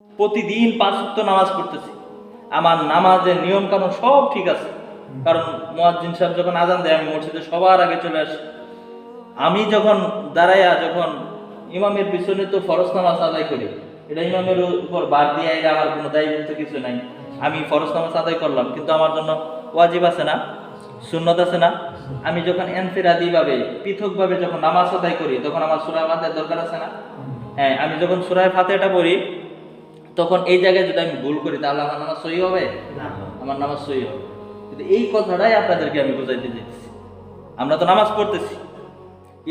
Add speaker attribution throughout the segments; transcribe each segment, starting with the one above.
Speaker 1: প্রতিদিন 5 ওয়াক্ত নামাজ পড়তেছি, আমার নামাজের নিয়ম কানুন সব ঠিক আছে। কারণ মুয়াজ্জিন সাহেব যখন আজান দেয় আমি মসজিদে সবার আগে চলে আসি। আমি যখন দাঁড়াইয়া যখন ইমামের পিছনে তো ফরজ নামাজ আদায় করি, এটা ইমামের উপর বাদ দিয়ে এটা আমার কোনো দায়িত্ব কিছু নাই। আমি ফরজ নামাজ আদায় করলাম, কিন্তু আমার জন্য ওয়াজিব আছে না, সুন্নত আছে না? আমি যখন এনফিরাদি ভাবে পৃথকভাবে যখন নামাজ আদায় করি তখন আমার সূরা ফাতিহার দরকার আছে না? হ্যাঁ, আমি যখন সূরা ফাতিহাটা পড়ি তখন এই জায়গায় যদি আমি ভুল করি তাহলে আমার নামাজ সহি হবে না, আমার নামাজ সহি হবে। কিন্তু এই কথাটাই আপনাদেরকে আমি বুঝাইতে চাইছি। আমরা তো নামাজ পড়তেছি,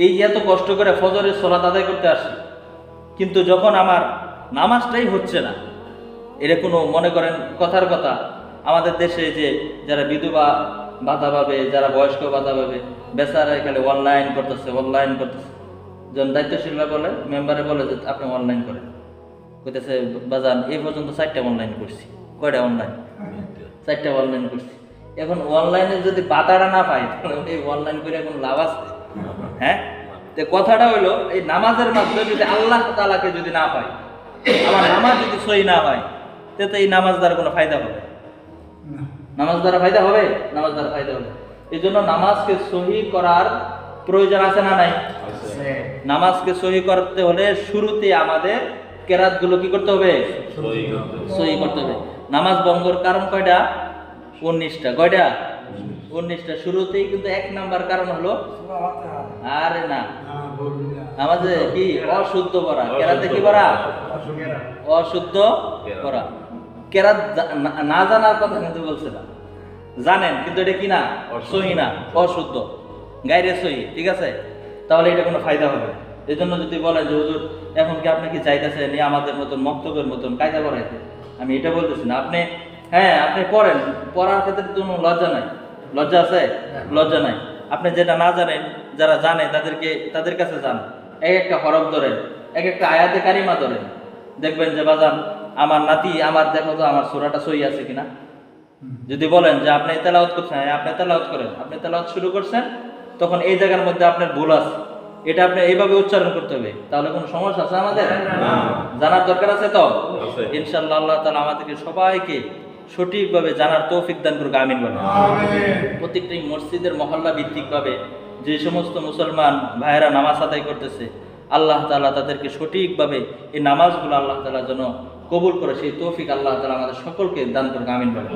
Speaker 1: এই এত কষ্ট করে ফজরের সালাত আদায় করতে আসি, কিন্তু যখন আমার নামাজটাই হচ্ছে না, এটা কোনো মনে করেন কথার কথা আমাদের দেশে যে যারা বিধবা ভাতা পাবে, যারা বয়স্ক ভাতা পাবে, বেচারা এখানে অনলাইন করতেছে। যখন দায়িত্বশীলরা বলে, মেম্বারে বলে যে আপনি অনলাইন করেন, কইতেছে বাজান এই পর্যন্ত 4টা অনলাইন করছি। কয়টা অনলাইন? 4টা অনলাইন করছি। এখন অনলাইনে যদি পাতাটা না পাই তাহলে এই অনলাইন করে কোনো লাভ আছে? হ্যাঁ, তো কথাটা হইলো এই নামাজের মাধ্যমে যদি আল্লাহ তাআলাকে যদি না পাই, আমার নামাজ যদি সহি না হয়, তো এই নামাজ দ্বারা কোনো ফায়দা হবে? নামাজ দ্বারা ফায়দা হবে? নামাজ দ্বারা ফায়দা হবে। এই জন্য নামাজকে সহি করার প্রয়োজন আছে না নাই? নামাজকে সহি করতে হলে শুরুতে আমাদের কেরাতগুলো কি করতে হবে? সহি করতে হবে। নামাজ ভঙ্গের কারণ কয়টা? 19টা। কয়টা? 19টা। শুরুতেই কিন্তু 1 নাম্বার কারণ হলো আরে না, নামাজে কি অশুদ্ধ পড়া। কেরাতে কি পড়া? অশুদ্ধ পড়া। কেরাত না জানার কথা কিন্তু বলছে না, জানেন কিন্তু এটা কি না, সহি না, অশুদ্ধ, গায়রে সহি। ঠিক আছে, তাহলে এটা কোনো ফায়দা হবে? এই জন্য যদি বলেন যে হুজুর এখন কি আপনি কি চাইতেছেন আমাদের মতন মক্তবের মতন কায়দা করাইতে, আমি এটা বলতেছি না। আপনি হ্যাঁ আপনি পড়েন, পড়ার ক্ষেত্রে কোনো লজ্জা নাই। লজ্জা আছে? লজ্জা নাই। আপনি যেটা না জানেন, যারা জানে তাদের কাছে যান, এক একটা হরফ ধরেন, এক একটা আয়াতে কারিমা ধরেন, দেখবেন যে বাজান আমার নাতি আমার দেখো তো আমার সূরাটা সহি আছে কিনা। যদি বলেন যে আপনি তেলাওয়াত করছেন, হ্যাঁ আপনি তেলাওয়াত করেন, আপনি তেলাওয়াত শুরু করছেন, তখন এই জায়গার মধ্যে আপনার ভুল আছে, এটা আপনি এইভাবে উচ্চারণ করতে হবে, তাহলে কোনো সমস্যা আছে আমাদের? জানার দরকার আছে তো? ইনশাআল্লাহ আল্লাহ তাআলা আমাদেরকে সবাইকে সঠিকভাবে জানার তৌফিক দান করুক, আমিন বলেন। প্রত্যেকটি মসজিদের মহল্লা ভিত্তিকভাবে যে সমস্ত মুসলমান ভাইয়েরা নামাজ আদায় করতেছে, আল্লাহ তাআলা তাদেরকে সঠিকভাবে এই নামাজগুলো আল্লাহ তাআলা যেন কবুল করে, সেই তৌফিক আল্লাহ তাআলা আমাদের সকলকে দান করুক, আমিন বলেন।